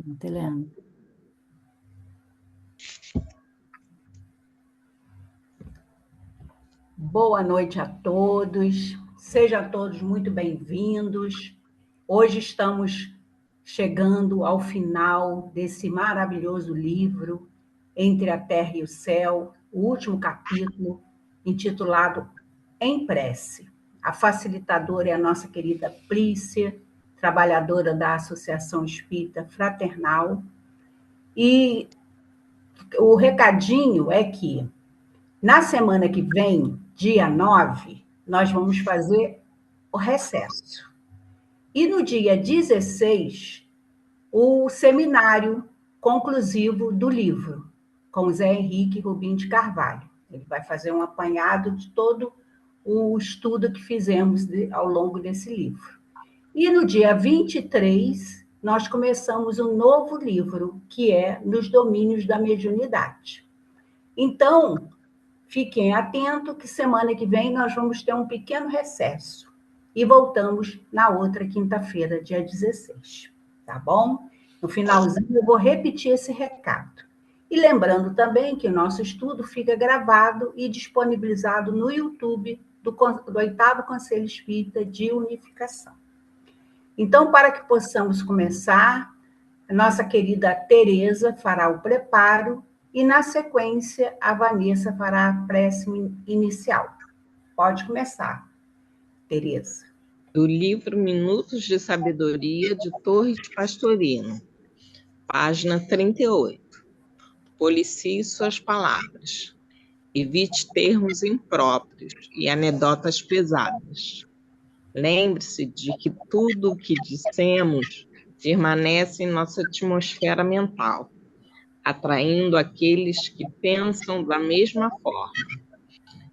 Pronto, Helena. Boa noite a todos, sejam todos muito bem-vindos. Hoje estamos chegando ao final desse maravilhoso livro, Entre a Terra e o Céu, o último capítulo, intitulado Em Prece. A facilitadora é a nossa querida Plícia, trabalhadora da Associação Espírita Fraternal. E o recadinho é que na semana que vem, dia 9, nós vamos fazer o recesso. E no dia 16, o seminário conclusivo do livro, com o Zé Henrique Rubim de Carvalho. Ele vai fazer um apanhado de todo o estudo que fizemos ao longo desse livro. E no dia 23, nós começamos um novo livro, que é Nos Domínios da Mediunidade. Então, fiquem atentos que semana que vem nós vamos ter um pequeno recesso. E voltamos na outra quinta-feira, dia 16. Tá bom? No finalzinho eu vou repetir esse recado. E lembrando também que o nosso estudo fica gravado e disponibilizado no YouTube do 8º Conselho Espírita de Unificação. Então, para que possamos começar, a nossa querida Tereza fará o preparo e, na sequência, a Vanessa fará a prece inicial. Pode começar, Tereza. Do livro Minutos de Sabedoria, de Torres Pastorino, página 38. Policie suas palavras. Evite termos impróprios e anedotas pesadas. Lembre-se de que tudo o que dissemos permanece em nossa atmosfera mental, atraindo aqueles que pensam da mesma forma,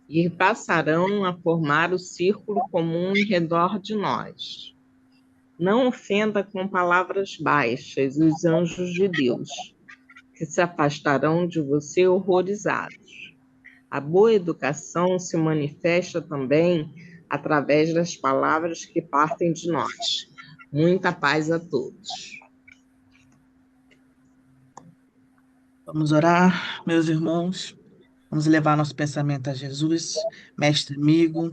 e passarão a formar o círculo comum em redor de nós. Não ofenda com palavras baixas os anjos de Deus, que se afastarão de você horrorizados. A boa educação se manifesta também através das palavras que partem de nós. Muita paz a todos. Vamos orar, meus irmãos. Vamos levar nosso pensamento a Jesus, mestre amigo,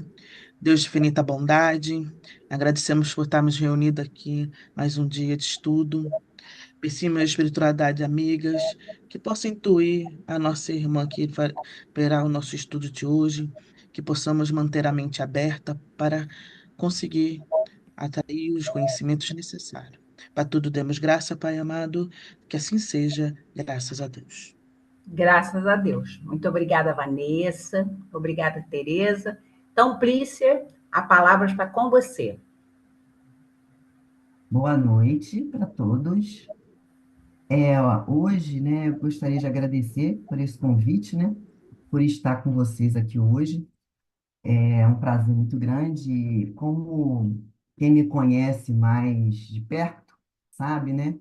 Deus de infinita bondade. Agradecemos por estarmos reunidos aqui mais um dia de estudo. Pedimos a espiritualidade amigas que possa intuir a nossa irmã que verá o nosso estudo de hoje, que possamos manter a mente aberta para conseguir atrair os conhecimentos necessários. Para tudo demos graça, Pai amado, que assim seja, graças a Deus. Graças a Deus. Muito obrigada, Vanessa. Obrigada, Tereza. Então, Plícia, a palavra está com você. Boa noite para todos. Hoje, né, eu gostaria de agradecer por esse convite, né, por estar com vocês aqui hoje. É um prazer muito grande. E como quem me conhece mais de perto, sabe, né,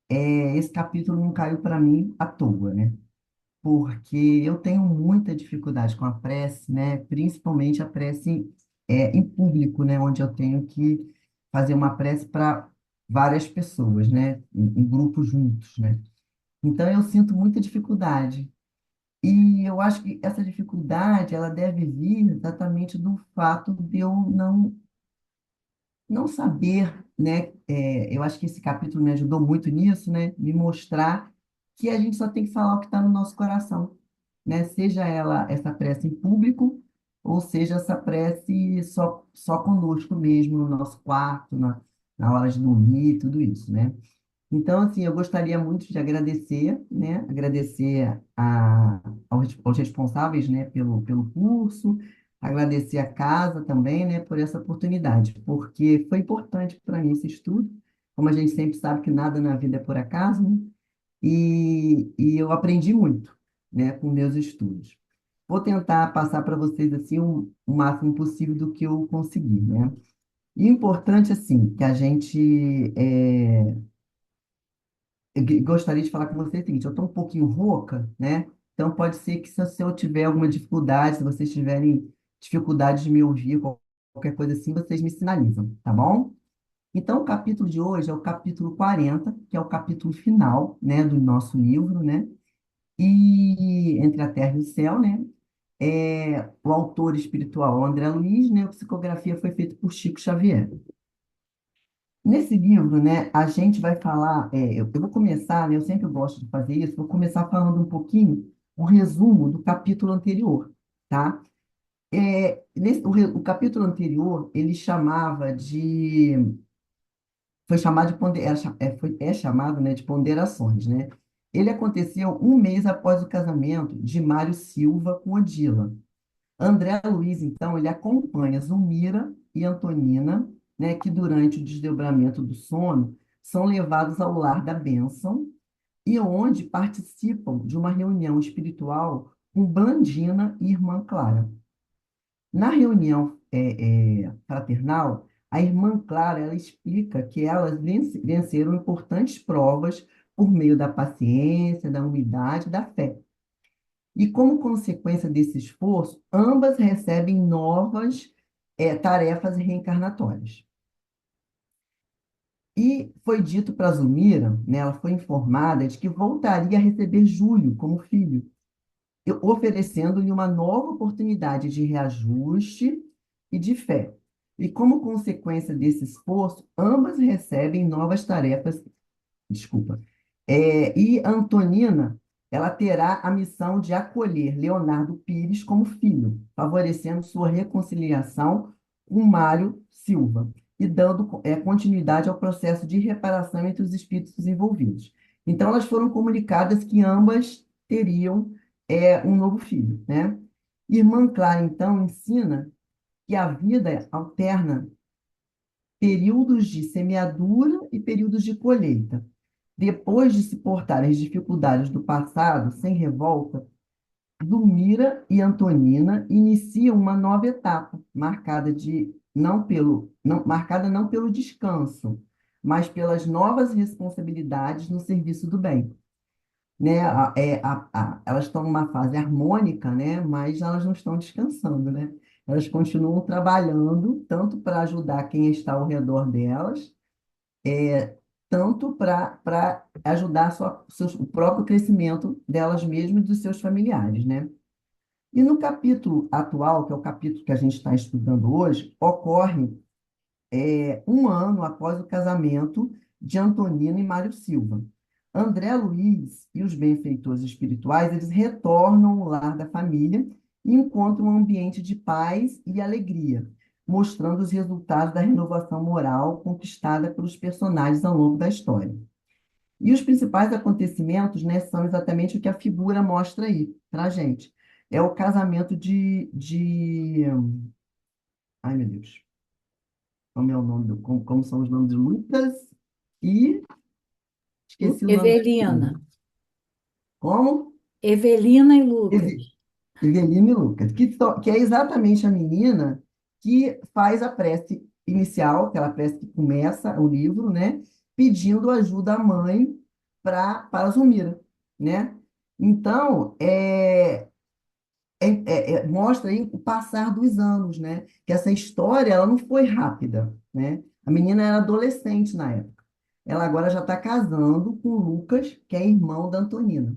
esse capítulo não caiu para mim à toa, né, porque eu tenho muita dificuldade com a prece, né, principalmente a prece em público, né, onde eu tenho que fazer uma prece para várias pessoas, né, em grupos juntos, né. Então eu sinto muita dificuldade. E eu acho que essa dificuldade ela deve vir exatamente do fato de eu não saber, né? Eu acho que esse capítulo me ajudou muito nisso, né? Me mostrar que a gente só tem que falar o que está no nosso coração, né? Seja ela essa prece em público, ou seja essa prece só conosco mesmo, no nosso quarto, na hora de dormir, tudo isso, né? Então, assim, eu gostaria muito de agradecer, né? Agradecer aos responsáveis, né? Pelo curso, agradecer a casa também, né? Por essa oportunidade, porque foi importante para mim esse estudo. Como a gente sempre sabe que nada na vida é por acaso, né? E eu aprendi muito, né? Com meus estudos. Vou tentar passar para vocês, assim, o máximo possível do que eu conseguir, né? E importante, assim, que a gente... gostaria de falar com você o seguinte, eu estou um pouquinho rouca, né? Então pode ser que se eu tiver alguma dificuldade, se vocês tiverem dificuldade de me ouvir, qualquer coisa assim, vocês me sinalizam, tá bom? Então, o capítulo de hoje é o capítulo 40, que é o capítulo final, né, do nosso livro, né? E Entre a Terra e o Céu, né? O autor espiritual André Luiz, né? A psicografia foi feita por Chico Xavier. Nesse livro, né, a gente vai falar, eu vou começar, né, eu sempre gosto de fazer isso, vou começar falando um pouquinho o resumo do capítulo anterior, tá? O capítulo anterior, ele chamava de, foi chamado de, é chamado, né, de ponderações, né? Ele aconteceu um mês após o casamento de Mário Silva com Odila. André Luiz, então, ele acompanha Zulmira e Antonina, né, que durante o desdobramento do sono são levados ao lar da bênção e onde participam de uma reunião espiritual com Blandina e irmã Clara. Na reunião fraternal, a irmã Clara ela explica que elas venceram importantes provas por meio da paciência, da humildade e da fé. E como consequência desse esforço, ambas recebem novas tarefas reencarnatórias. E foi dito para Zulmira, né, ela foi informada de que voltaria a receber Júlio como filho, oferecendo-lhe uma nova oportunidade de reajuste e de fé. E como consequência desse esforço, ambas recebem novas tarefas, desculpa. E Antonina, ela terá a missão de acolher Leonardo Pires como filho, favorecendo sua reconciliação com Mário Silva e dando continuidade ao processo de reparação entre os espíritos envolvidos. Então, elas foram comunicadas que ambas teriam um novo filho, né? Irmã Clara, então, ensina que a vida alterna períodos de semeadura e períodos de colheita. Depois de se portarem as dificuldades do passado sem revolta, Zulmira e Antonina iniciam uma nova etapa, marcada não pelo descanso, mas pelas novas responsabilidades no serviço do bem. Né? Elas estão numa fase harmônica, né? Mas elas não estão descansando, né? Elas continuam trabalhando tanto para ajudar quem está ao redor delas, tanto para ajudar o próprio crescimento delas mesmas e dos seus familiares, né? E no capítulo atual, que é o capítulo que a gente está estudando hoje, ocorre um ano após o casamento de Antonina e Mário Silva. André Luiz e os benfeitores espirituais, eles retornam ao lar da família e encontram um ambiente de paz e alegria, mostrando os resultados da renovação moral conquistada pelos personagens ao longo da história. E os principais acontecimentos, né, são exatamente o que a figura mostra aí para a gente. É o casamento Ai, meu Deus. Como é o nome como são os nomes de Lucas e... Esqueci o nome da Evelina. menina. Como? Evelina e Lucas. Evelina e Lucas, que é exatamente a menina que faz a prece inicial, aquela prece que começa o livro, né? Pedindo ajuda à mãe para Zulmira, né? Então, mostra aí o passar dos anos, né? Que essa história ela não foi rápida, né? A menina era adolescente na época. Ela agora já está casando com o Lucas, que é irmão da Antonina.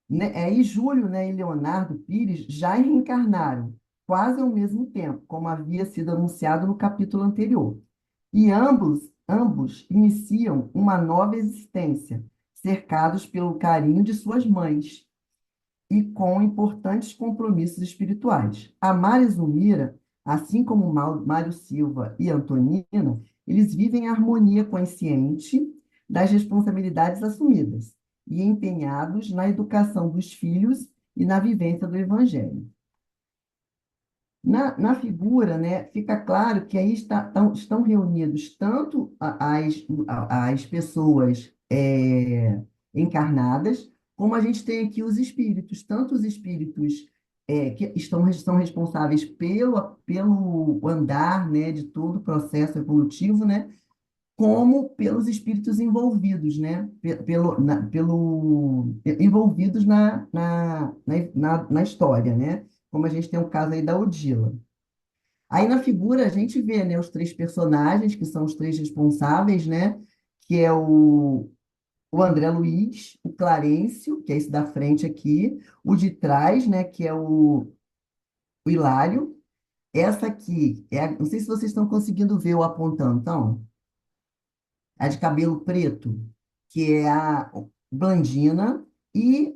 Né? E Júlio, né, e Leonardo Pires já reencarnaram, quase ao mesmo tempo, como havia sido anunciado no capítulo anterior. E ambos iniciam uma nova existência, cercados pelo carinho de suas mães e com importantes compromissos espirituais. Amar e Zulmira, assim como Mário Silva e Antonina, eles vivem em harmonia consciente das responsabilidades assumidas e empenhados na educação dos filhos e na vivência do Evangelho. Na figura, né, fica claro que aí estão reunidos tanto as pessoas encarnadas, como a gente tem aqui os espíritos, tanto os espíritos que são responsáveis pelo andar, né, de todo o processo evolutivo, né, como pelos espíritos envolvidos, né, envolvidos na história, né, como a gente tem o caso aí da Odila. Aí na figura a gente vê, né, os três personagens, que são os três responsáveis, né, que é o André Luiz, o Clarencio, que é esse da frente aqui, o de trás, né, que é o Hilário. Essa aqui, não sei se vocês estão conseguindo ver eu apontando, então, a de cabelo preto, que é a Blandina, e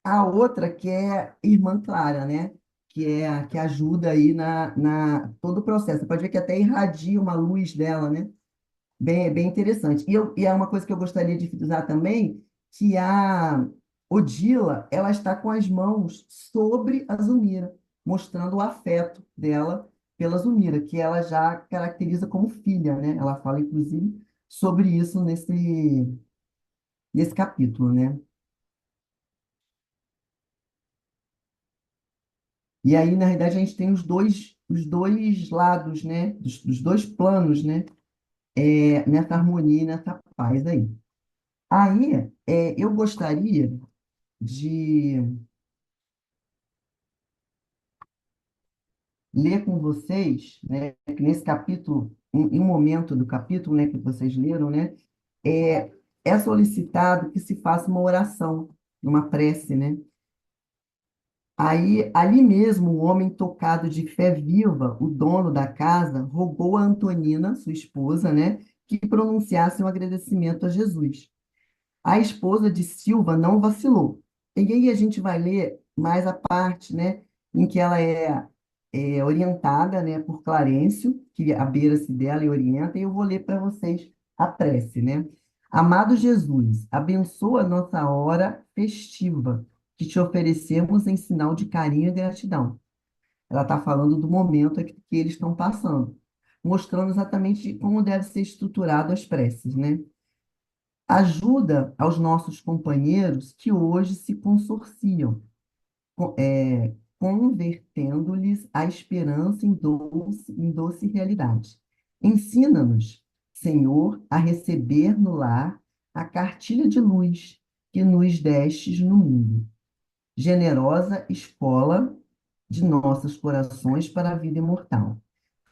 a outra que é irmã Clara, né? Que é a que ajuda aí na todo o processo. Você pode ver que até irradia uma luz dela, né? Bem interessante. E é uma coisa que eu gostaria de frisar também, que a Odila, ela está com as mãos sobre a Zulmira, mostrando o afeto dela pela Zulmira, que ela já caracteriza como filha, né? Ela fala, inclusive, sobre isso nesse capítulo, né? E aí, na realidade, a gente tem os dois lados, né? Dos dois planos, né? Nessa harmonia e nessa paz aí. Aí, eu gostaria de ler com vocês, né, que nesse capítulo, em um momento do capítulo, né, que vocês leram, né, é, é solicitado que se faça uma oração, uma prece, né? Aí, ali mesmo, o homem tocado de fé viva, o dono da casa, rogou a Antonina, sua esposa, né, que pronunciasse um agradecimento a Jesus. A esposa de Silva não vacilou. E aí a gente vai ler mais a parte, né, em que ela é orientada, né, por Clarencio, que abeira-se dela e orienta, e eu vou ler para vocês a prece, né? Amado Jesus, abençoa a nossa hora festiva, que te oferecemos em sinal de carinho e gratidão. Ela está falando do momento que eles estão passando, mostrando exatamente como deve ser estruturado as preces, né? Ajuda aos nossos companheiros que hoje se consorciam, convertendo-lhes a esperança em doce realidade. Ensina-nos, Senhor, a receber no lar a cartilha de luz que nos destes no mundo, generosa escola de nossos corações para a vida imortal.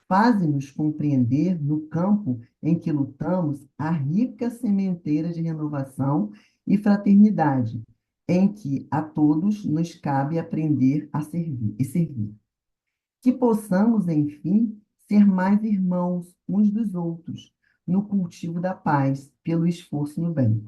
Faze-nos compreender, no campo em que lutamos, a rica sementeira de renovação e fraternidade, em que a todos nos cabe aprender a servir e servir. Que possamos, enfim, ser mais irmãos uns dos outros, no cultivo da paz, pelo esforço no bem.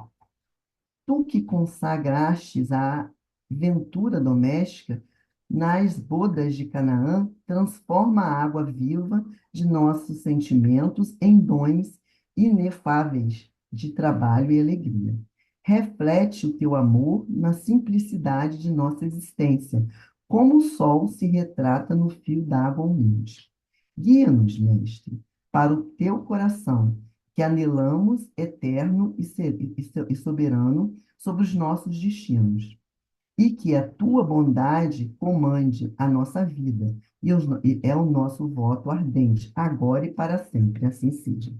Tu que consagrastes a ventura doméstica nas bodas de Canaã, transforma a água viva de nossos sentimentos em dons inefáveis de trabalho e alegria. Reflete o teu amor na simplicidade de nossa existência, como o sol se retrata no fio d'água humilde. Guia-nos, Mestre, para o teu coração, que anelamos eterno e soberano sobre os nossos destinos, e que a tua bondade comande a nossa vida, e é o nosso voto ardente, agora e para sempre, assim seja.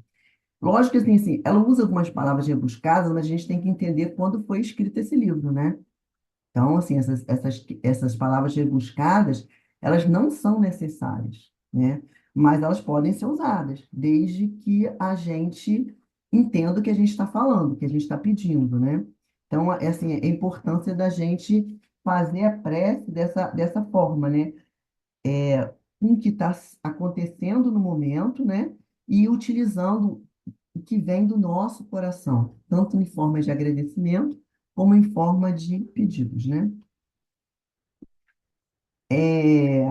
Lógico que assim, ela usa algumas palavras rebuscadas, mas a gente tem que entender quando foi escrito esse livro, né? Então, assim, essas palavras rebuscadas, elas não são necessárias, né? Mas elas podem ser usadas, desde que a gente entenda o que a gente está falando, o que a gente está pedindo, né? Então, assim, a importância da gente fazer a prece dessa forma, né? Com o que está acontecendo no momento, né? E utilizando o que vem do nosso coração, tanto em forma de agradecimento, como em forma de pedidos, né? É,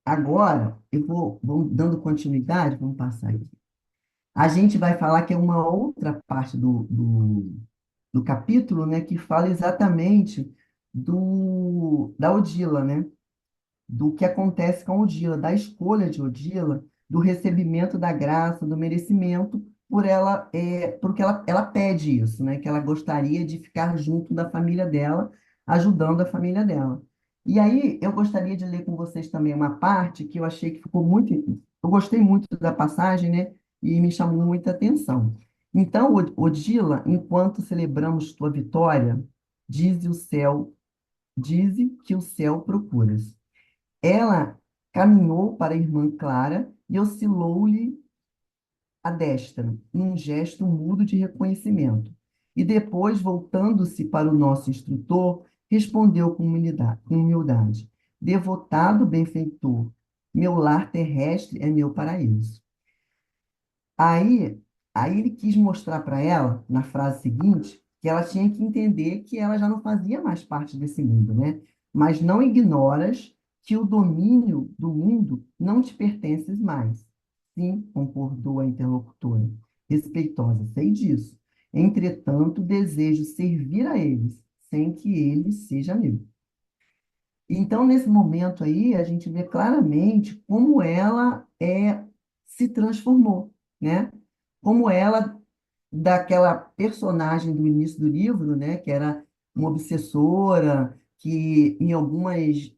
agora, vamos dando continuidade, vamos passar aqui. A gente vai falar que é uma outra parte do capítulo, né, que fala exatamente da Odila, né? Do que acontece com Odila, da escolha de Odila, do recebimento da graça, do merecimento, porque ela pede isso, né? Que ela gostaria de ficar junto da família dela, ajudando a família dela. E aí, eu gostaria de ler com vocês também uma parte que eu achei que ficou muito. Eu gostei muito da passagem, né? E me chamou muita atenção. Então, Odila, enquanto celebramos tua vitória, dize que o céu procuras. Ela caminhou para a irmã Clara e oscilou-lhe a destra, num gesto mudo de reconhecimento. E depois, voltando-se para o nosso instrutor, respondeu com humildade: Devotado benfeitor, meu lar terrestre é meu paraíso. Aí, aí ele quis mostrar para ela, na frase seguinte, que ela tinha que entender que ela já não fazia mais parte desse mundo, né? Mas não ignoras que o domínio do mundo não te pertence mais. Sim, concordou a interlocutora, respeitosa, sei disso. Entretanto, desejo servir a eles, sem que ele seja meu. Então, nesse momento aí, a gente vê claramente como ela se transformou, né? Como ela, daquela personagem do início do livro, né, que era uma obsessora, que em algumas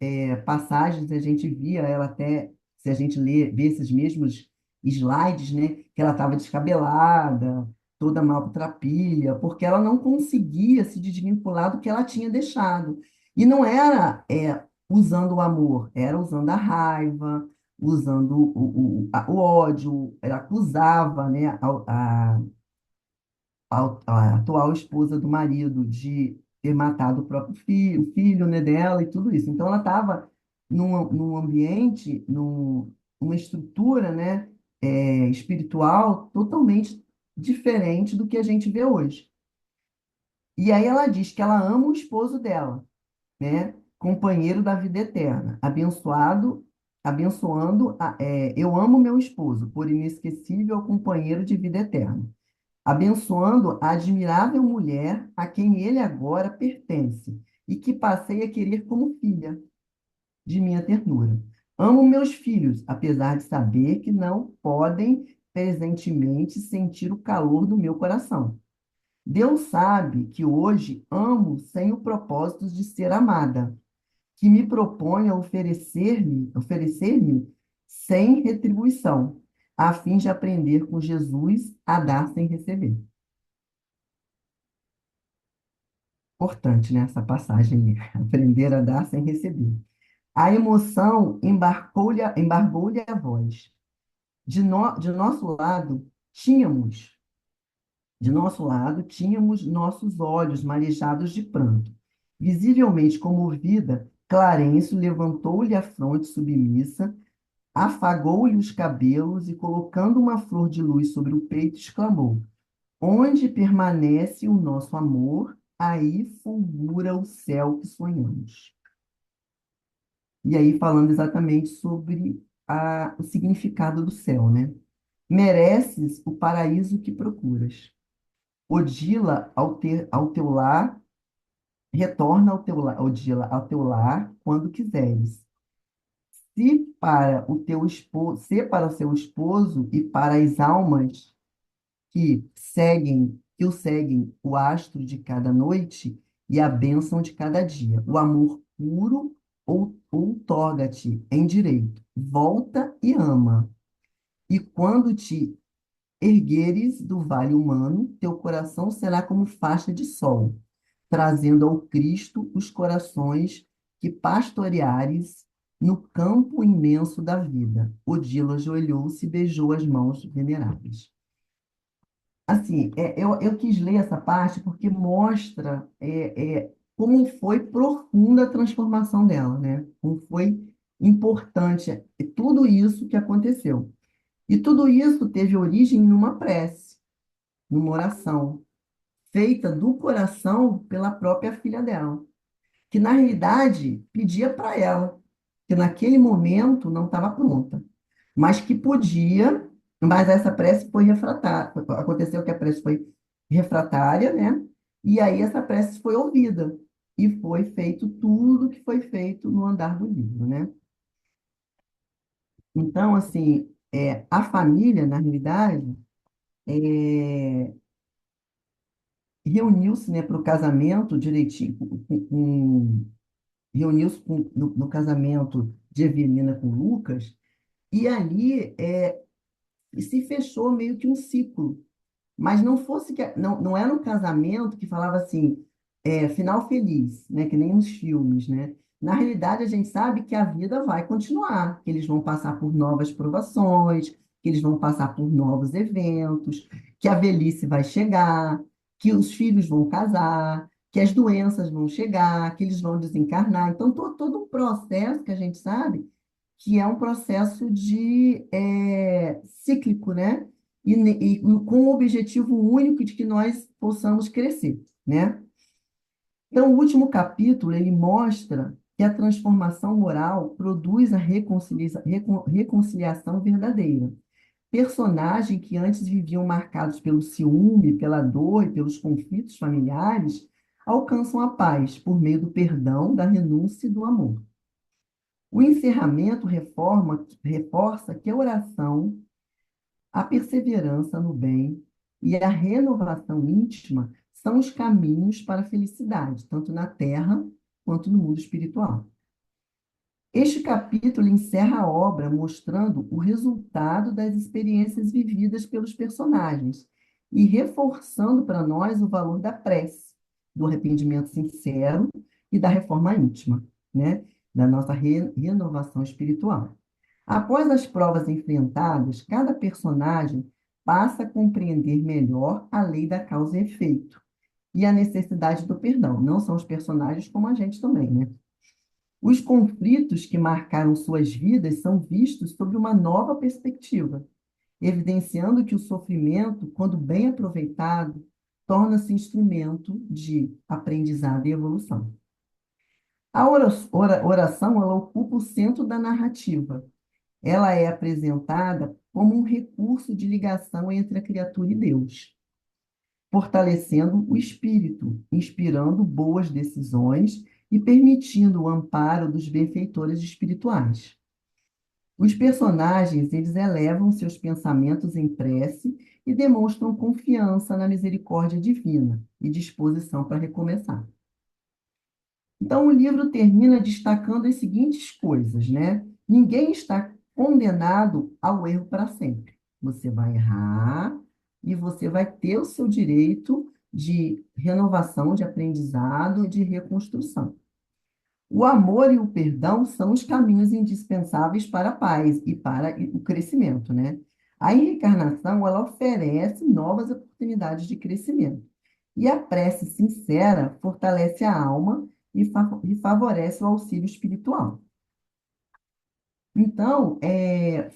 passagens a gente via ela até, se a gente vê esses mesmos slides, né, que ela estava descabelada, toda maltrapilha, porque ela não conseguia se desvincular do que ela tinha deixado. E não era usando o amor, era usando a raiva, usando o ódio, ela acusava, né, a atual esposa do marido de ter matado o filho, né, dela e tudo isso. Então, ela estava num ambiente, numa estrutura, né, espiritual totalmente diferente do que a gente vê hoje. E aí ela diz que ela ama o esposo dela, né, companheiro da vida eterna, abençoando, eu amo meu esposo, por inesquecível companheiro de vida eterna, abençoando a admirável mulher a quem ele agora pertence e que passei a querer como filha de minha ternura. Amo meus filhos, apesar de saber que não podem presentemente sentir o calor do meu coração. Deus sabe que hoje amo sem o propósito de ser amada, que me propõe a oferecer-me sem retribuição, a fim de aprender com Jesus a dar sem receber. Importante, né, essa passagem, aprender a dar sem receber. A emoção embargou-lhe a voz. De nosso lado, tínhamos, tínhamos nossos olhos marejados de pranto. Visivelmente comovida, Clarencio levantou-lhe a fronte submissa, afagou-lhe os cabelos e, colocando uma flor de luz sobre o peito, exclamou: Onde permanece o nosso amor, aí fulgura o céu que sonhamos. E aí, falando exatamente sobre o significado do céu, né? Mereces o paraíso que procuras. Odila ao teu lar, retorna ao teu lar, Odila, ao teu lar quando quiseres. Se para o seu esposo e para as almas que o seguem o astro de cada noite e a bênção de cada dia. O amor puro outorga-te em direito. Volta e ama. E quando te ergueres do vale humano, teu coração será como faixa de sol, trazendo ao Cristo os corações que pastoreares no campo imenso da vida. Odila ajoelhou-se e beijou as mãos veneráveis. Assim, eu quis ler essa parte porque mostra como foi profunda a transformação dela, né? Como foi importante tudo isso que aconteceu. E tudo isso teve origem numa prece, numa oração, feita do coração pela própria filha dela, que na realidade pedia para ela, que naquele momento não estava pronta, mas que podia, mas essa prece foi refratária. Aconteceu que a prece foi refratária, né? E aí essa prece foi ouvida e foi feito tudo que foi feito no andar do livro, né? Então, assim, a família, na realidade, é, reuniu-se, né, para o casamento direitinho, reuniu-se no casamento de Evelina com Lucas, e ali se fechou meio que um ciclo. Mas não fosse não era um casamento que falava assim, final feliz, né? Que nem nos filmes, né? Na realidade, a gente sabe que a vida vai continuar, que eles vão passar por novas provações, que eles vão passar por novos eventos, que a velhice vai chegar, que os filhos vão casar, que as doenças vão chegar, que eles vão desencarnar. Então, todo um processo que a gente sabe que é um processo cíclico, né? E com o objetivo único de que nós possamos crescer, né? Então, o último capítulo, ele mostra que a transformação moral produz a reconciliação verdadeira. Personagens que antes viviam marcados pelo ciúme, pela dor e pelos conflitos familiares, alcançam a paz por meio do perdão, da renúncia e do amor. O encerramento reforça que a oração, a perseverança no bem e a renovação íntima são os caminhos para a felicidade, tanto na terra quanto no mundo espiritual. Este capítulo encerra a obra mostrando o resultado das experiências vividas pelos personagens e reforçando para nós o valor da prece, do arrependimento sincero e da reforma íntima, né? Da nossa renovação espiritual. Após as provas enfrentadas, cada personagem passa a compreender melhor a lei da causa e efeito e a necessidade do perdão. Não são os personagens como a gente também, né? Os conflitos que marcaram suas vidas são vistos sob uma nova perspectiva, evidenciando que o sofrimento, quando bem aproveitado, torna-se instrumento de aprendizado e evolução. A oração, ela ocupa o centro da narrativa. Ela é apresentada como um recurso de ligação entre a criatura e Deus, fortalecendo o espírito, inspirando boas decisões e permitindo o amparo dos benfeitores espirituais. Os personagens, eles elevam seus pensamentos em prece e demonstram confiança na misericórdia divina e disposição para recomeçar. Então, o livro termina destacando as seguintes coisas, né? Ninguém está condenado ao erro para sempre. Você vai errar e você vai ter o seu direito de renovação, de aprendizado, de reconstrução. O amor e o perdão são os caminhos indispensáveis para a paz e para o crescimento, né? A reencarnação, ela oferece novas oportunidades de crescimento. E a prece sincera fortalece a alma e favorece o auxílio espiritual. Então,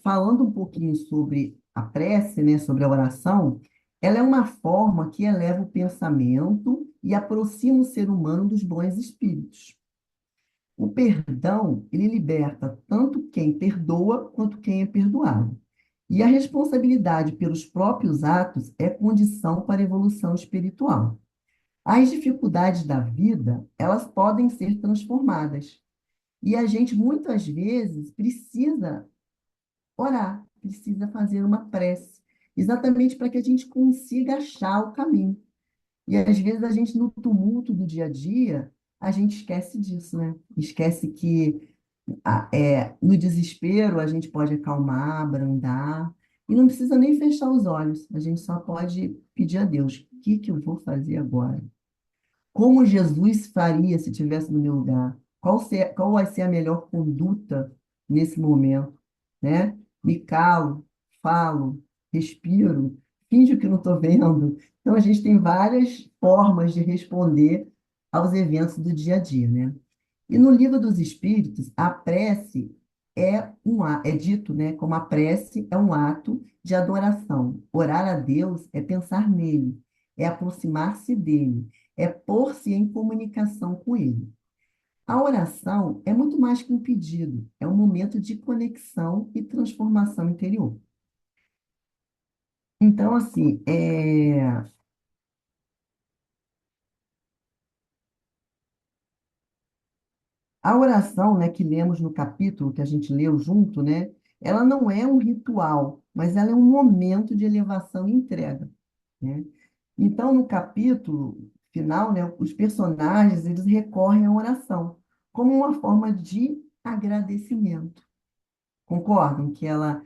falando um pouquinho sobre a prece, né, sobre a oração, ela é uma forma que eleva o pensamento e aproxima o ser humano dos bons espíritos. O perdão, ele liberta tanto quem perdoa quanto quem é perdoado. E a responsabilidade pelos próprios atos é condição para a evolução espiritual. As dificuldades da vida, elas podem ser transformadas. E a gente, muitas vezes, precisa orar, precisa fazer uma prece, exatamente para que a gente consiga achar o caminho. E às vezes a gente, no tumulto do dia a dia, a gente esquece disso, né? Esquece que no desespero a gente pode acalmar, abrandar, e não precisa nem fechar os olhos, a gente só pode pedir a Deus, o que que eu vou fazer agora? Como Jesus faria se estivesse no meu lugar? Qual vai ser a melhor conduta nesse momento, né? Me calo, falo, respiro, finjo que não estou vendo. Então, a gente tem várias formas de responder aos eventos do dia a dia, né? E no Livro dos Espíritos, a prece é dito, né, como a prece é um ato de adoração. Orar a Deus é pensar nele, é aproximar-se dele, é pôr-se em comunicação com ele. A oração é muito mais que um pedido, é um momento de conexão e transformação interior. Então, assim, a oração, né, que lemos no capítulo que a gente leu junto, né, ela não é um ritual, mas ela é um momento de elevação e entrega, né? Então, no capítulo final, né, os personagens, eles recorrem à oração como uma forma de agradecimento. Concordam que ela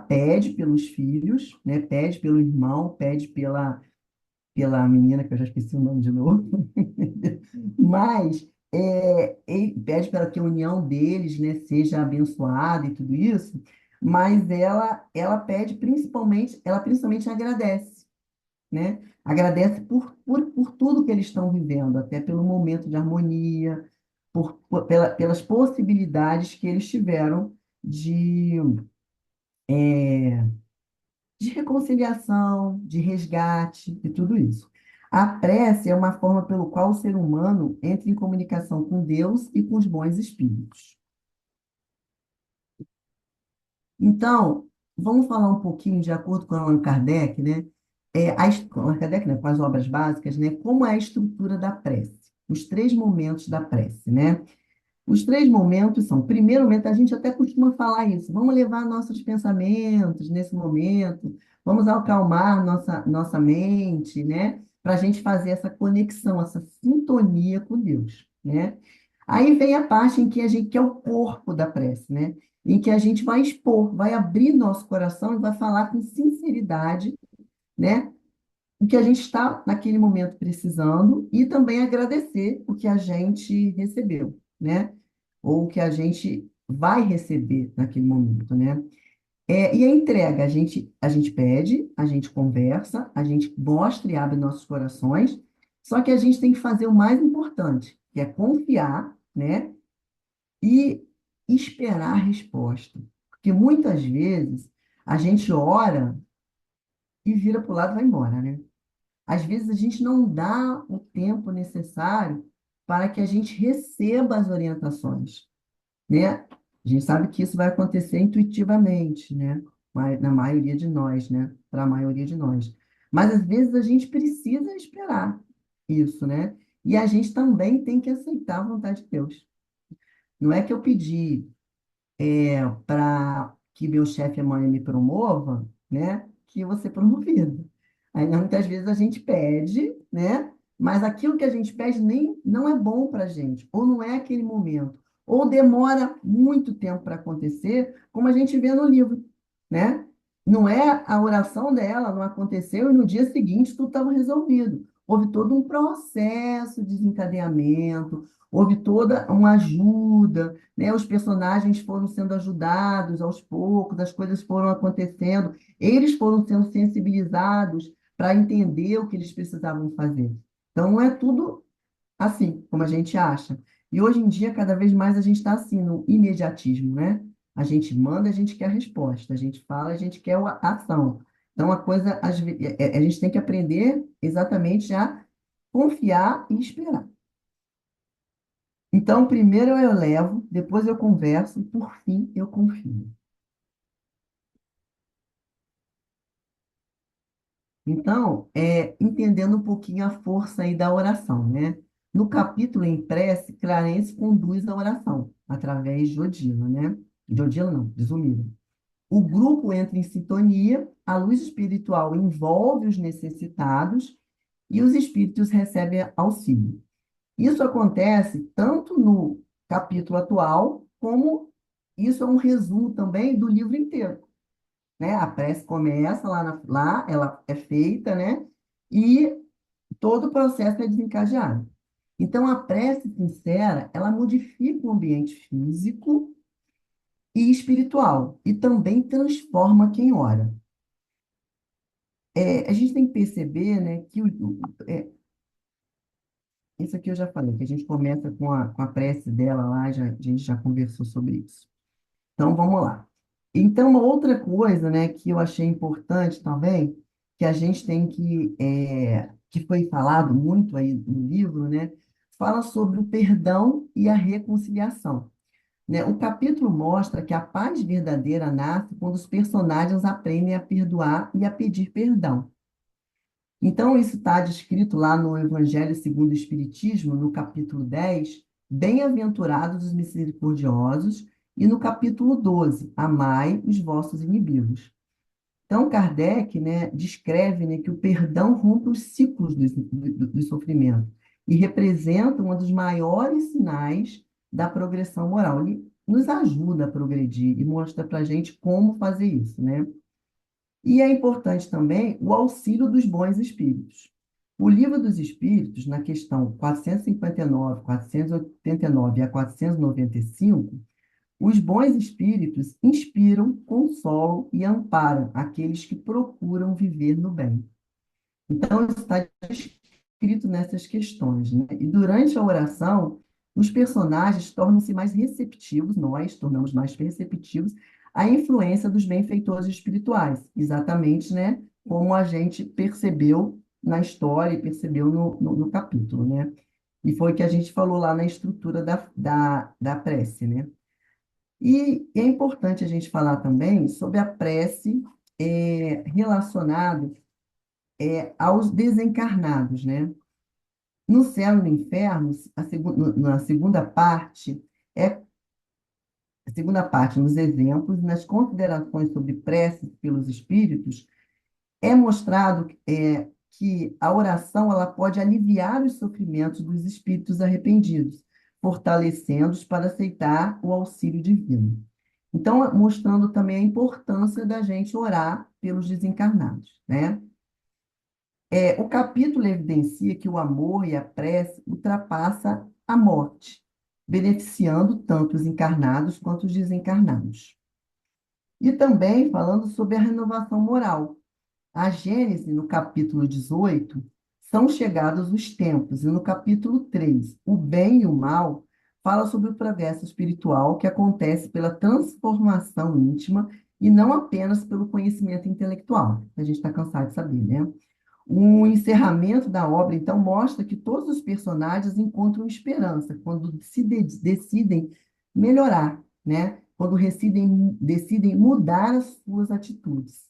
pede pelos filhos, né, pede pelo irmão, pede pela menina, que eu já esqueci o nome de novo, mas Ele pede para que a união deles, né, seja abençoada e tudo isso, mas ela pede principalmente, ela principalmente agradece, né? Agradece por tudo que eles estão vivendo, até pelo momento de harmonia, pelas possibilidades que eles tiveram de, de reconciliação, de resgate e tudo isso. A prece é uma forma pelo qual o ser humano entra em comunicação com Deus e com os bons espíritos. Então, vamos falar um pouquinho, de acordo com Allan Kardec, né? Allan Kardec, né, com as obras básicas, né? Como é a estrutura da prece, os três momentos da prece, né? Os três momentos são, primeiro momento, a gente até costuma falar isso, vamos levar nossos pensamentos nesse momento, vamos acalmar nossa mente, né? Para a gente fazer essa conexão, essa sintonia com Deus, né? Aí vem a parte em que a gente, que é o corpo da prece, né? Em que a gente vai expor, vai abrir nosso coração e vai falar com sinceridade, né? O que a gente está naquele momento precisando e também agradecer o que a gente recebeu, né? Ou o que a gente vai receber naquele momento, né? E a entrega, a gente pede, a gente conversa, a gente mostra e abre nossos corações, só que a gente tem que fazer o mais importante, que é confiar, né? E esperar a resposta. Porque muitas vezes a gente ora e vira para o lado e vai embora, né? Às vezes a gente não dá o tempo necessário para que a gente receba as orientações, né? A gente sabe que isso vai acontecer intuitivamente, né? Na maioria de nós, né? Para a maioria de nós. Mas às vezes a gente precisa esperar isso, né? E a gente também tem que aceitar a vontade de Deus. Não é que eu pedi para que meu chefe amanhã me promova, né, que eu vou ser promovido. Aí muitas vezes a gente pede, né, mas aquilo que a gente pede nem não é bom para a gente, ou não é aquele momento, ou demora muito tempo para acontecer, como a gente vê no livro, né? Não é a oração dela, não aconteceu e no dia seguinte tudo estava resolvido. Houve todo um processo de desencadeamento, houve toda uma ajuda, né? Os personagens foram sendo ajudados aos poucos, as coisas foram acontecendo, eles foram sendo sensibilizados para entender o que eles precisavam fazer. Então, não é tudo assim, como a gente acha. E hoje em dia, cada vez mais a gente está assim, no imediatismo, né? A gente manda, a gente quer a resposta, a gente fala, a gente quer a ação. Então, a coisa, a gente tem que aprender exatamente a confiar e esperar. Então, primeiro eu levo, depois eu converso, por fim eu confio. Então, entendendo um pouquinho a força aí da oração, né? No capítulo em prece, Clarence conduz a oração através de Odila, né? De Odila não, de Zulmira. O grupo entra em sintonia, a luz espiritual envolve os necessitados e os espíritos recebem auxílio. Isso acontece tanto no capítulo atual, como isso é um resumo também do livro inteiro, né? A prece começa lá, ela é feita, né? E todo o processo é desencadeado. Então, a prece sincera, ela modifica o ambiente físico e espiritual, e também transforma quem ora. A gente tem que perceber, né, que isso aqui eu já falei, que a gente começa com a prece dela lá, a gente já conversou sobre isso. Então, vamos lá. Então, uma outra coisa, né, que eu achei importante também, que a gente tem que foi falado muito aí no livro, né, fala sobre o perdão e a reconciliação, né? O capítulo mostra que a paz verdadeira nasce quando os personagens aprendem a perdoar e a pedir perdão. Então, isso está descrito lá no Evangelho segundo o Espiritismo, no capítulo 10, Bem-aventurados os misericordiosos, e no capítulo 12, Amai os vossos inimigos. Então, Kardec, né, descreve, né, que o perdão rompe os ciclos do sofrimento e representa um dos maiores sinais da progressão moral. Ele nos ajuda a progredir e mostra para a gente como fazer isso, né? E é importante também o auxílio dos bons espíritos. O Livro dos Espíritos, na questão 459, 489 a 495, os bons espíritos inspiram, consolam e amparam aqueles que procuram viver no bem. Então, isso está escrito nessas questões, né? E durante a oração, os personagens tornam-se mais receptivos, nós tornamos mais receptivos à influência dos benfeitores espirituais, exatamente, né, como a gente percebeu na história e percebeu no capítulo, né? E foi o que a gente falou lá na estrutura da prece, né? E é importante a gente falar também sobre a prece relacionada aos desencarnados, né? No céu e no inferno, na é, segunda parte, nos exemplos, nas considerações sobre preces pelos espíritos, é mostrado que a oração ela pode aliviar os sofrimentos dos espíritos arrependidos, fortalecendo-os para aceitar o auxílio divino. Então, mostrando também a importância da gente orar pelos desencarnados, né? O capítulo evidencia que o amor e a prece ultrapassa a morte, beneficiando tanto os encarnados quanto os desencarnados. E também falando sobre a renovação moral. A Gênese, no capítulo 18, são chegados os tempos, e no capítulo 3, o bem e o mal, fala sobre o progresso espiritual que acontece pela transformação íntima e não apenas pelo conhecimento intelectual. A gente está cansado de saber, né? O encerramento da obra, então, mostra que todos os personagens encontram esperança quando decidem melhorar, né? Quando decidem mudar as suas atitudes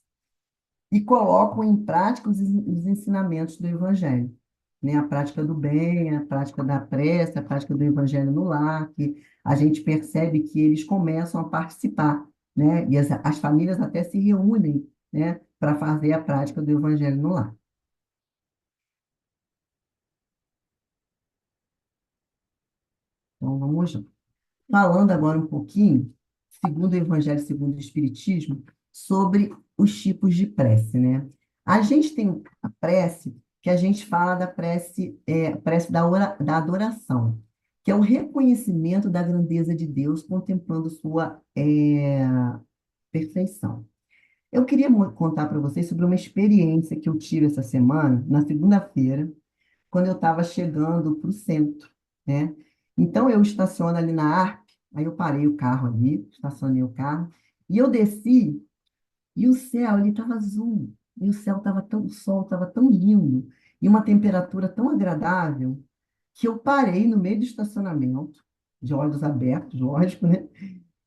e colocam em prática os ensinamentos do Evangelho, né? A prática do bem, a prática da prece, a prática do Evangelho no lar, que a gente percebe que eles começam a participar, né? E as famílias até se reúnem, né? Para fazer a prática do Evangelho no lar. Então, vamos lá. Falando agora um pouquinho, segundo o Evangelho, segundo o Espiritismo, sobre os tipos de prece, né? A gente tem a prece, que a gente fala da prece da adoração, que é o reconhecimento da grandeza de Deus, contemplando sua perfeição. Eu queria contar para vocês sobre uma experiência que eu tive essa semana, na segunda-feira, quando eu estava chegando para o centro, né? Então, eu estaciono ali na ARP, aí eu parei o carro ali, estacionei o carro, e eu desci, e o céu, ele estava azul, e o céu estava tão, o sol estava tão lindo, e uma temperatura tão agradável, que eu parei no meio do estacionamento, de olhos abertos, lógico, né?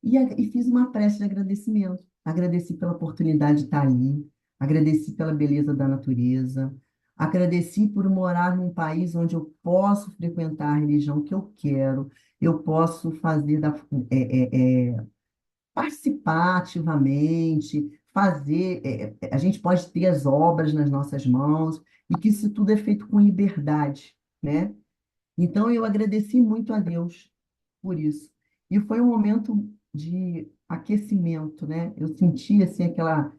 E fiz uma prece de agradecimento. Agradeci pela oportunidade de estar ali, agradeci pela beleza da natureza, agradeci por morar num país onde eu posso frequentar a religião que eu quero, eu posso fazer participar ativamente, a gente pode ter as obras nas nossas mãos, e que isso tudo é feito com liberdade, né? Então, eu agradeci muito a Deus por isso. E foi um momento de aquecimento, né? Eu senti, assim, aquela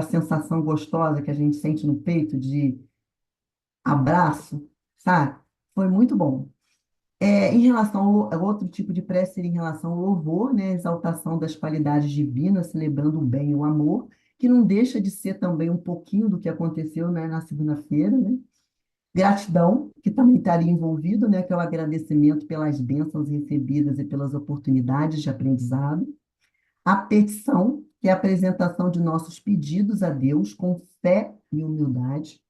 sensação gostosa que a gente sente no peito de abraço, sabe? Foi muito bom. Em relação ao outro tipo de prece, seria em relação ao louvor, né? Exaltação das qualidades divinas, celebrando o bem e o amor, que não deixa de ser também um pouquinho do que aconteceu, né, na segunda-feira, né? Gratidão, que também estaria envolvido, né, que é o agradecimento pelas bênçãos recebidas e pelas oportunidades de aprendizado. A petição, que é a apresentação de nossos pedidos a Deus com fé e humildade.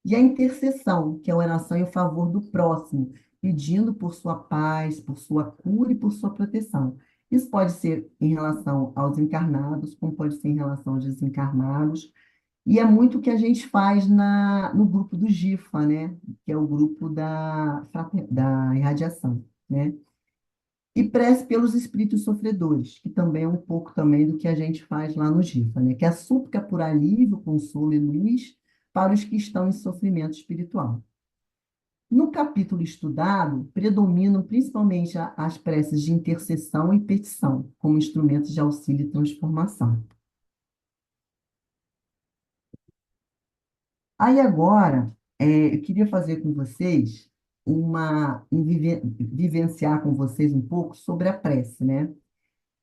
E a intercessão, que é a oração em favor do próximo, pedindo por sua paz, por sua cura e por sua proteção. Isso pode ser em relação aos encarnados, como pode ser em relação aos desencarnados, e é muito o que a gente faz no grupo do GIFA, né? Que é o grupo da irradiação, né? E prece pelos espíritos sofredores, que também é um pouco também do que a gente faz lá no GIFA, né? Que é a súplica por alívio, consolo e luz para os que estão em sofrimento espiritual. No capítulo estudado, predominam principalmente as preces de intercessão e petição, como instrumentos de auxílio e transformação. Aí agora, eu queria fazer com vocês vivenciar com vocês um pouco sobre a prece, né?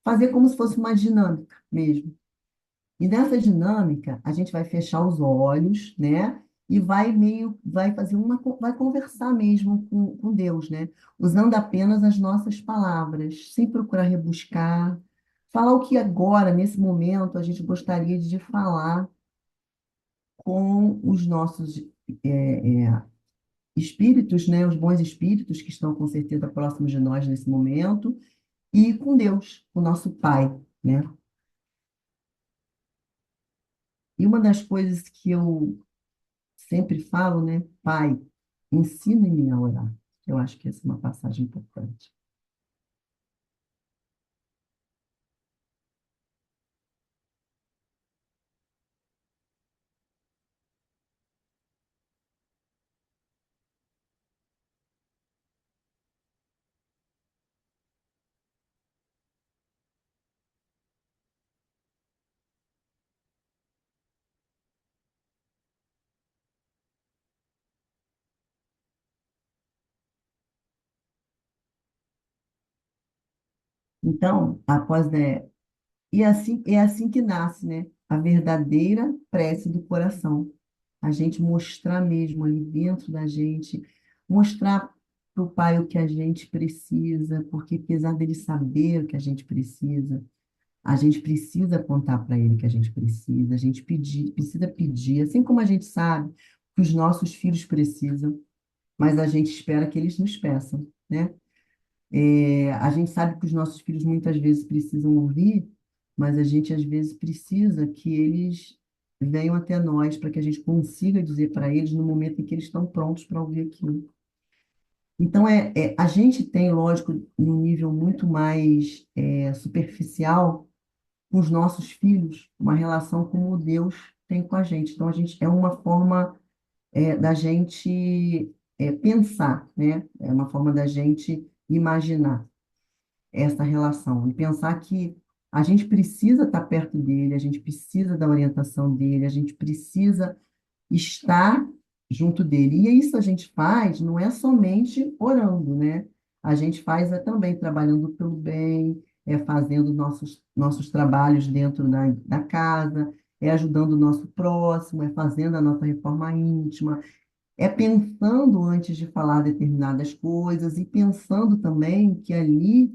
Fazer como se fosse uma dinâmica mesmo. E nessa dinâmica, a gente vai fechar os olhos, né? E vai fazer vai conversar mesmo com Deus, né? Usando apenas as nossas palavras, sem procurar rebuscar. Falar o que agora, nesse momento, a gente gostaria de falar com os nossos espíritos, né? Os bons espíritos que estão com certeza próximos de nós nesse momento, e com Deus, o nosso Pai, né? E uma das coisas que eu sempre falo, né? Pai, ensina-me a orar. Eu acho que essa é uma passagem importante. Então, após, né, é assim que nasce, né, a verdadeira prece do coração. A gente mostrar mesmo ali dentro da gente, mostrar para o Pai o que a gente precisa, porque apesar dele saber o que a gente precisa contar para ele o que a gente precisa pedir, assim como a gente sabe que os nossos filhos precisam, mas a gente espera que eles nos peçam, né? A gente sabe que os nossos filhos muitas vezes precisam ouvir, mas a gente às vezes precisa que eles venham até nós para que a gente consiga dizer para eles no momento em que eles estão prontos para ouvir aquilo. Então, a gente tem, lógico, num nível muito mais superficial com os nossos filhos, uma relação como Deus tem com a gente. Então, a gente é uma forma da gente pensar, né? É uma forma da gente imaginar essa relação e pensar que a gente precisa estar perto dele, a gente precisa da orientação dele, a gente precisa estar junto dele. E isso a gente faz não é somente orando, né? A gente faz também trabalhando pelo bem, fazendo nossos trabalhos dentro da casa, ajudando o nosso próximo, fazendo a nossa reforma íntima, pensando antes de falar determinadas coisas e pensando também que ali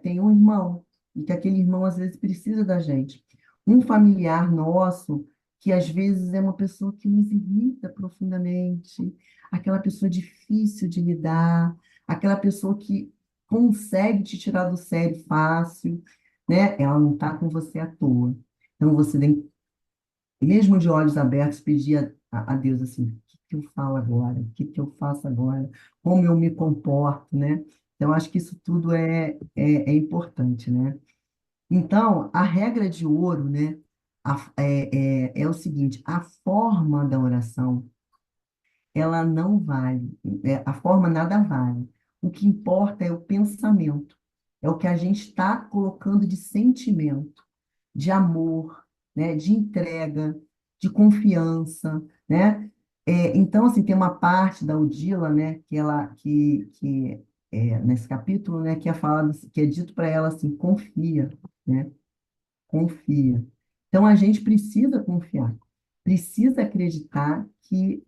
tem um irmão e que aquele irmão às vezes precisa da gente. Um familiar nosso que às vezes é uma pessoa que nos irrita profundamente, aquela pessoa difícil de lidar, aquela pessoa que consegue te tirar do sério fácil, né? Ela não está com você à toa. Então você tem mesmo de olhos abertos, pedir a Deus assim, o que que eu falo agora? O que que eu faço agora? Como eu me comporto, né? Então, acho que isso tudo é importante, né? Então, a regra de ouro, né, é o seguinte, a forma da oração, ela não vale, a forma nada vale. O que importa é o pensamento, é o que a gente está colocando de sentimento, de amor, né, de entrega, de confiança, né? Então, assim, tem uma parte da Odila, né, que nesse capítulo, né, que é falado, que é dito para ela assim, confia, né? Confia. Então, a gente precisa confiar, precisa acreditar que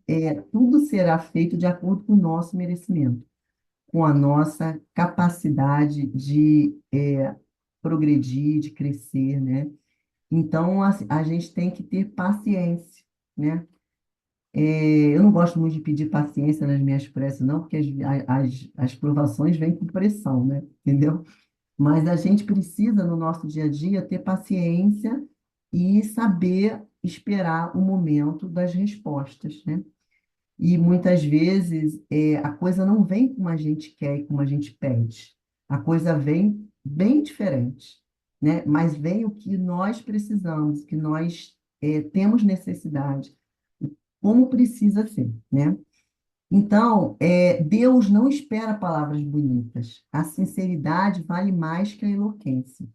tudo será feito de acordo com o nosso merecimento, com a nossa capacidade de progredir, de crescer, né? Então, a gente tem que ter paciência, né? Eu não gosto muito de pedir paciência nas minhas preces, não, porque as provações vêm com pressão, né? Entendeu? Mas a gente precisa, no nosso dia a dia, ter paciência e saber esperar o momento das respostas, né? E muitas vezes a coisa não vem como a gente quer e como a gente pede. A coisa vem bem diferente, né? Mas vem o que nós precisamos, que nós temos necessidade, como precisa ser, né? Então, Deus não espera palavras bonitas. A sinceridade vale mais que a eloquência.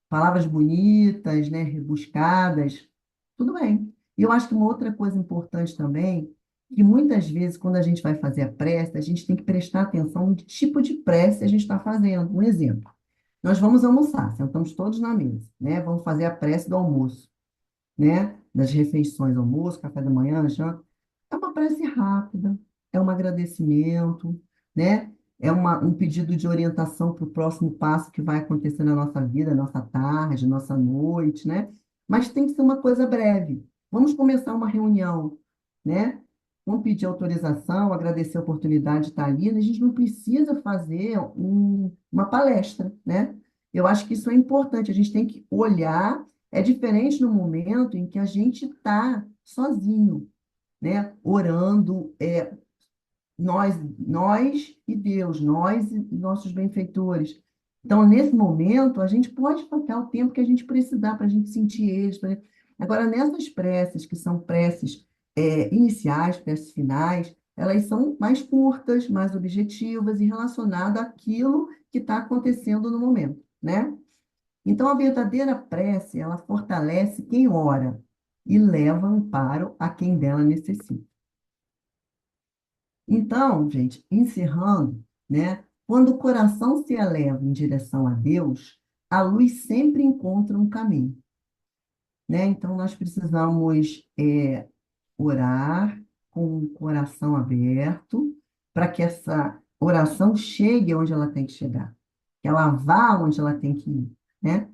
Palavras bonitas, né, rebuscadas, tudo bem. E eu acho que uma outra coisa importante também, que muitas vezes, quando a gente vai fazer a prece, a gente tem que prestar atenção no tipo de prece a gente está fazendo. Um exemplo, nós vamos almoçar, sentamos todos na mesa, né? Vamos fazer a prece do almoço, né? Das refeições, almoço, café da manhã, janta. É uma prece rápida, é um agradecimento, né? Um pedido de orientação para o próximo passo que vai acontecer na nossa vida, nossa tarde, nossa noite, né? Mas tem que ser uma coisa breve. Vamos começar uma reunião, né? Vamos pedir autorização, agradecer a oportunidade de estar ali. A gente não precisa fazer uma palestra, né? Eu acho que isso é importante. A gente tem que olhar. É diferente no momento em que a gente está sozinho, né? Orando, nós e Deus, nós e nossos benfeitores. Então, nesse momento, a gente pode focar o tempo que a gente precisar para a gente sentir eles. Agora, nessas preces, que são preces iniciais, preces finais, elas são mais curtas, mais objetivas e relacionadas àquilo que está acontecendo no momento, né? Então, a verdadeira prece, ela fortalece quem ora e leva amparo a quem dela necessita. Então, gente, encerrando, né? Quando o coração se eleva em direção a Deus, a luz sempre encontra um caminho, né? Então, nós precisamos orar com o coração aberto para que essa oração chegue onde ela tem que chegar, que ela vá onde ela tem que ir, né?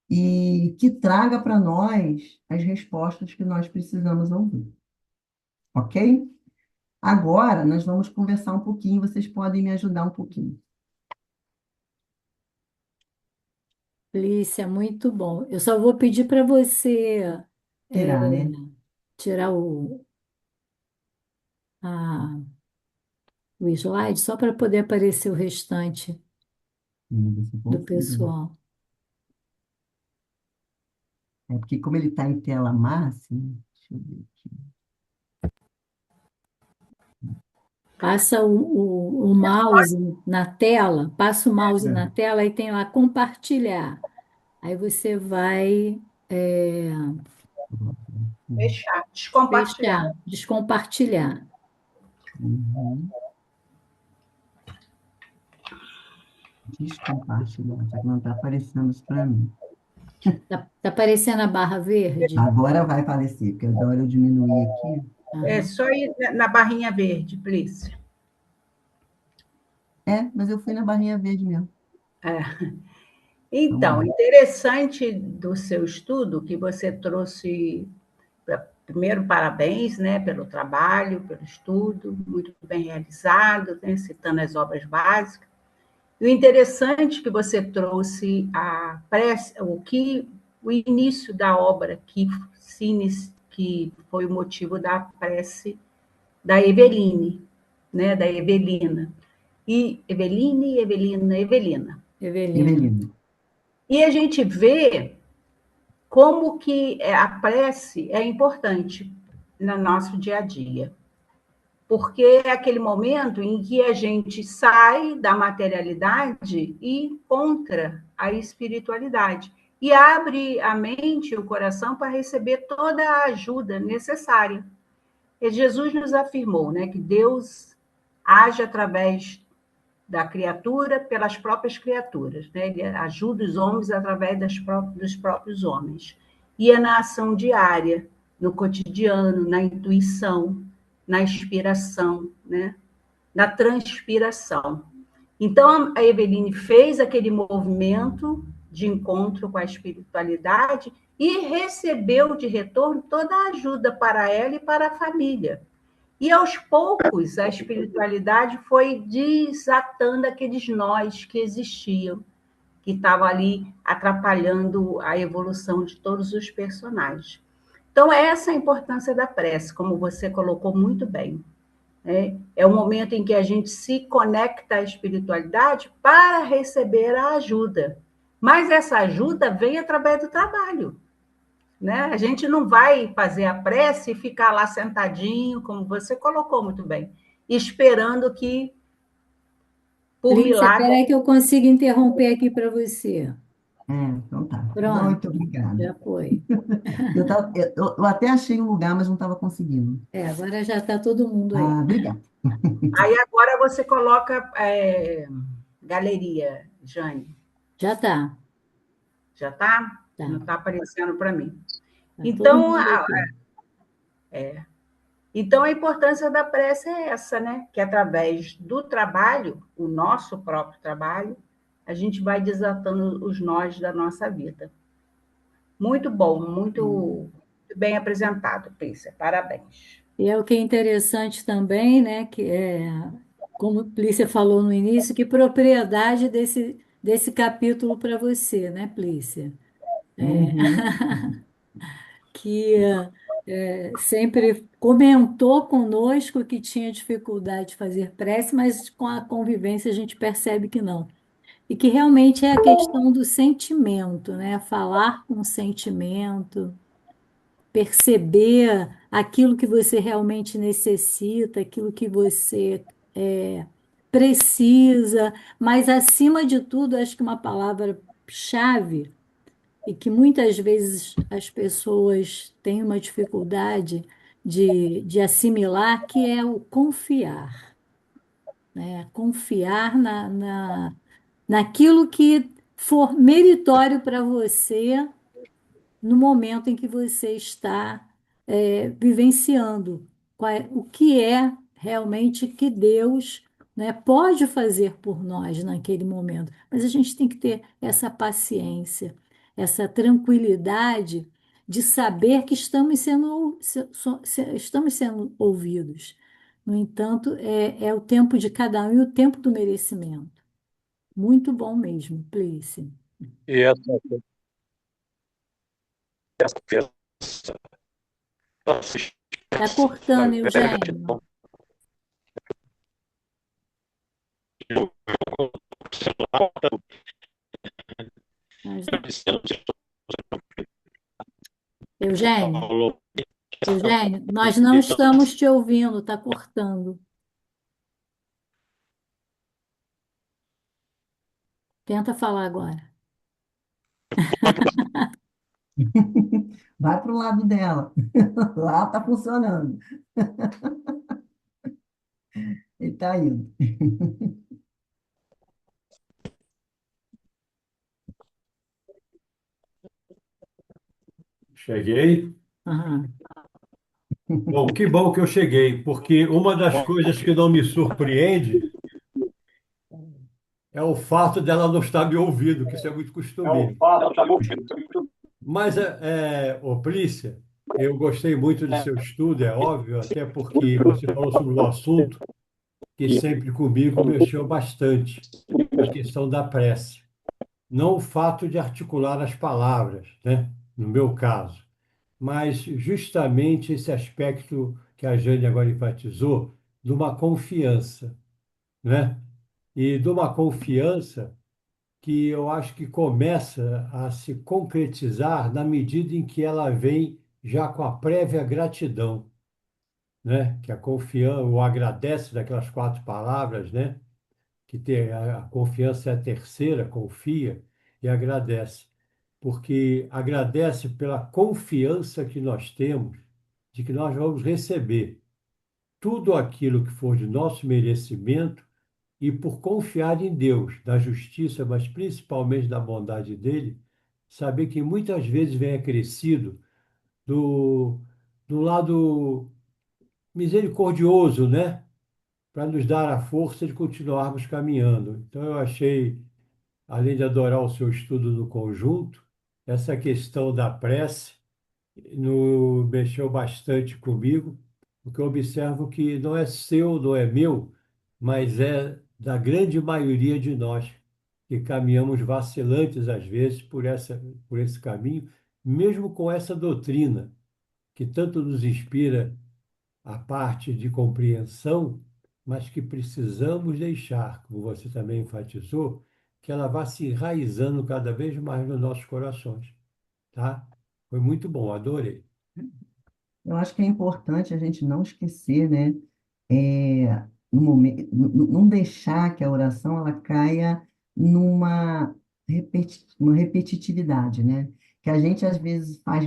E que traga para nós as respostas que nós precisamos ouvir, ok? Agora, nós vamos conversar um pouquinho, vocês podem me ajudar um pouquinho. Lícia, muito bom. Eu só vou pedir para você é, Tirar, né? tirar a- o slide, só para poder aparecer o restante Vamos ver se eu do consigo. pessoal. É porque como ele está em tela máxima, deixa eu ver aqui. Passa o mouse na tela, passa o mouse na tela, aí tem lá compartilhar. Aí você vai Fechar, descompartilhar. fechar, descompartilhar. Uhum. Descompartilhar, só que não está aparecendo isso para mim. Tá aparecendo a barra verde? Agora vai aparecer, porque da hora eu diminuir aqui. É Aham. só ir na barrinha verde, please. Mas eu fui na barrinha verde mesmo. Vamos Então, lá. interessante do seu estudo que você trouxe. Primeiro, parabéns, né, pelo trabalho, pelo estudo, muito bem realizado, né, citando as obras básicas. E o interessante que você trouxe o início da obra que foi o motivo da prece da Eveline, né, da Evelina. E Evelina. Evelina. Evelina. E a gente vê como que a prece é importante no nosso dia a dia. Porque é aquele momento em que a gente sai da materialidade e encontra a espiritualidade. E abre a mente e o coração para receber toda a ajuda necessária. E Jesus nos afirmou, né, que Deus age através da criatura pelas próprias criaturas, né? Ele ajuda os homens através dos próprios homens. E é na ação diária, no cotidiano, na intuição, na inspiração, né? Na transpiração. Então, a Eveline fez aquele movimento de encontro com a espiritualidade e recebeu de retorno toda a ajuda para ela e para a família. E aos poucos a espiritualidade foi desatando aqueles nós que existiam, que estavam ali atrapalhando a evolução de todos os personagens. Então, essa é a importância da prece, como você colocou muito bem. Né? É o momento em que a gente se conecta à espiritualidade para receber a ajuda. Mas essa ajuda vem através do trabalho. Né? A gente não vai fazer a prece e ficar lá sentadinho, como você colocou muito bem, esperando que, por Lícia, milagre. espera aí que eu consigo interromper aqui para você. Então tá. Pronto, Muito obrigada. já foi. Eu até achei um lugar, mas não estava conseguindo. Agora já está todo mundo aí. Obrigada. Aí agora você coloca galeria, Jane. Já está, Já está? Não tá. está aparecendo para mim. Tá todo Então, mundo aqui. então, a importância da prece é essa, né? Que através do trabalho, o nosso próprio trabalho, a gente vai desatando os nós da nossa vida. Muito bom, muito bem apresentado, Prícia. Parabéns. E é o que é interessante também, né, que é, como a Plícia falou no início, que propriedade desse capítulo para você, né, Plícia? Uhum. Que sempre comentou conosco que tinha dificuldade de fazer prece, mas com a convivência a gente percebe que não. E que realmente é a questão do sentimento, né? Falar com sentimento, perceber aquilo que você realmente necessita, aquilo que você precisa, mas acima de tudo, acho que uma palavra-chave e que muitas vezes as pessoas têm uma dificuldade de assimilar, que é o confiar, né? Confiar naquilo que for meritório para você no momento em que você está vivenciando o que é realmente que Deus, né, pode fazer por nós naquele momento. Mas a gente tem que ter essa paciência, essa tranquilidade de saber que estamos sendo ouvidos. No entanto, é o tempo de cada um e o tempo do merecimento. Muito bom mesmo, Plice. E essa confiança, nossa, Está cortando, Eugênio. gratidão, Mas- Eugênio, Eugênio, nós não estamos te ouvindo, está cortando. Tenta falar agora. Vai para o lado dela. Lá está funcionando. Ele está indo. Cheguei. Aham. Bom, que bom que eu cheguei, porque uma das coisas que não me surpreende é o fato dela não estar me ouvindo, que isso é muito costumeiro. Mas, ô Plícia, eu gostei muito do seu estudo, é óbvio, até porque você falou sobre um assunto que sempre comigo mexeu bastante, a questão da prece. Não o fato de articular as palavras, né? No meu caso, mas justamente esse aspecto que a Jane agora enfatizou, de uma confiança, né? E de uma confiança que eu acho que começa a se concretizar na medida em que ela vem já com a prévia gratidão, né? Que a confiança, o agradece daquelas quatro palavras, né? Que ter a confiança é a terceira, confia e agradece, porque agradece pela confiança que nós temos de que nós vamos receber tudo aquilo que for de nosso merecimento e por confiar em Deus, da justiça, mas principalmente da bondade dele, saber que muitas vezes vem acrescido do, do lado misericordioso, né? Para nos dar a força de continuarmos caminhando. Então, eu achei, além de adorar o seu estudo no conjunto, essa questão da prece mexeu bastante comigo, porque eu observo que não é seu, não é meu, mas é da grande maioria de nós que caminhamos vacilantes às vezes por esse caminho, mesmo com essa doutrina que tanto nos inspira a parte de compreensão, mas que precisamos deixar, como você também enfatizou, que ela vá se enraizando cada vez mais nos nossos corações, tá? Foi muito bom, adorei. Eu acho que é importante a gente não esquecer, né? No momento, não deixar que a oração ela caia numa uma repetitividade, né? Que a gente às vezes faz.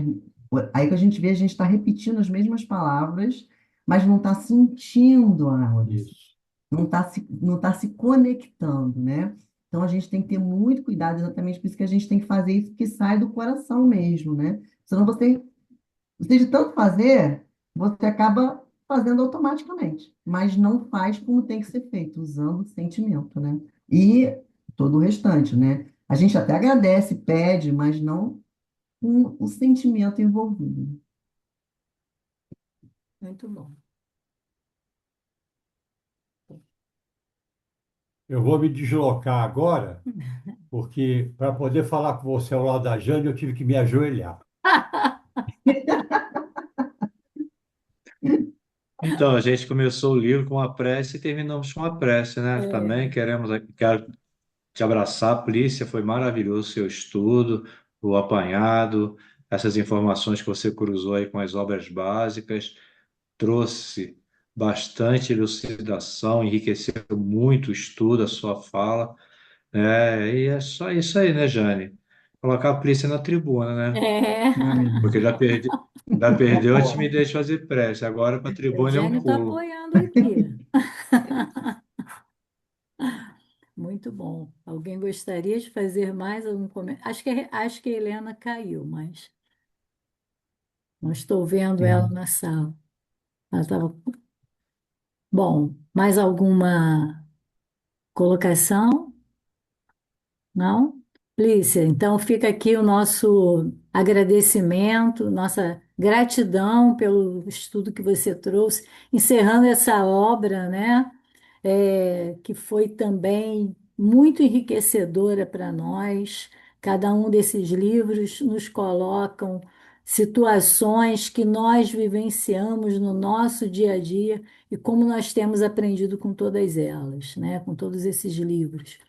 Aí que a gente vê, a gente está repetindo as mesmas palavras, mas não está sentindo a oração, Isso. não tá se conectando, né? Então a gente tem que ter muito cuidado, exatamente por isso que a gente tem que fazer isso que sai do coração mesmo, né? Senão você de tanto fazer, você acaba fazendo automaticamente, mas não faz como tem que ser feito, usando o sentimento, né? E todo o restante, né? A gente até agradece, pede, mas não com o sentimento envolvido. Muito bom. Eu vou me deslocar agora, porque para poder falar com você ao lado da Jane, eu tive que me ajoelhar. Então, a gente começou o livro com uma prece e terminamos com uma prece, né? Também quero te abraçar, Plícia, foi maravilhoso o seu estudo, o apanhado, essas informações que você cruzou aí com as obras básicas, trouxe bastante elucidação, enriqueceu muito o estudo, a sua fala, né? E é só isso aí, né, Jane? Colocar a Plícia na tribuna, né? É, Ai, Porque já perdeu a timidez de fazer prece, agora para a o tribuna é um Gênio está pulo. apoiando aqui. Muito bom. Alguém gostaria de fazer mais algum comentário? Acho que a Helena caiu, mas não estou vendo ela é. na sala. Ela estava. Bom, mais alguma colocação? Não? Lícia, então fica aqui o nosso agradecimento, nossa gratidão pelo estudo que você trouxe, encerrando essa obra, né? Que foi também muito enriquecedora para nós. Cada um desses livros nos colocam situações que nós vivenciamos no nosso dia a dia e como nós temos aprendido com todas elas, né? Com todos esses livros.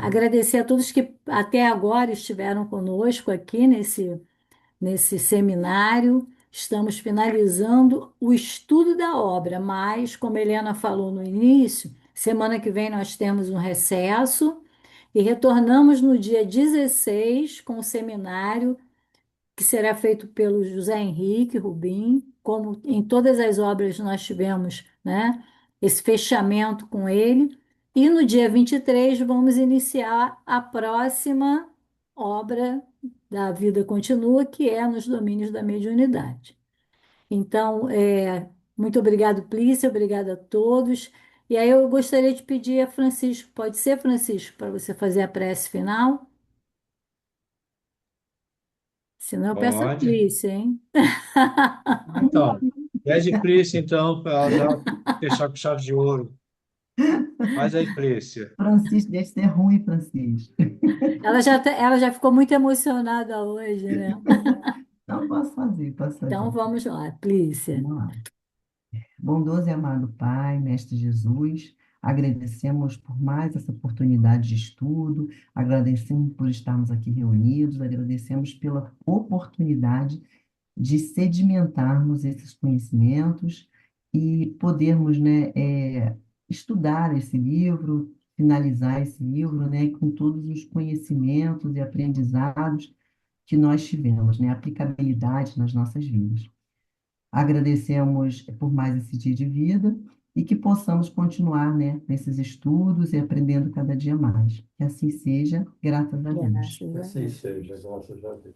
Agradecer a todos que até agora estiveram conosco aqui nesse seminário. Estamos finalizando o estudo da obra, mas, como a Helena falou no início, semana que vem nós temos um recesso e retornamos no dia 16 com o seminário que será feito pelo José Henrique Rubim, como em todas as obras nós tivemos, né, esse fechamento com ele. E no dia 23 vamos iniciar a próxima obra da Vida Continua, que é nos domínios da mediunidade. Então, muito obrigado, Plícia, obrigada a todos. E aí eu gostaria de pedir a Francisco, pode ser, Francisco, para você fazer a prece final? Senão eu peço a Pode. Plícia, hein? Então, pede Plícia, então, para ela já fechar com chave de ouro. Faz aí, Plícia. Francisco, deixa de ser ruim, Francisco. Ela já ficou muito emocionada hoje, né? Não posso fazer, posso Então fazer. vamos lá, Plícia. Vamos lá. Bondoso e amado Pai, Mestre Jesus, agradecemos por mais essa oportunidade de estudo, agradecemos por estarmos aqui reunidos, agradecemos pela oportunidade de sedimentarmos esses conhecimentos e podermos, né, estudar esse livro, finalizar esse livro, né, com todos os conhecimentos e aprendizados que nós tivemos, né, aplicabilidade nas nossas vidas. Agradecemos por mais esse dia de vida e que possamos continuar, né, nesses estudos e aprendendo cada dia mais. Que assim seja, graças a Deus. Graças a Assim Deus. seja, graças a Deus.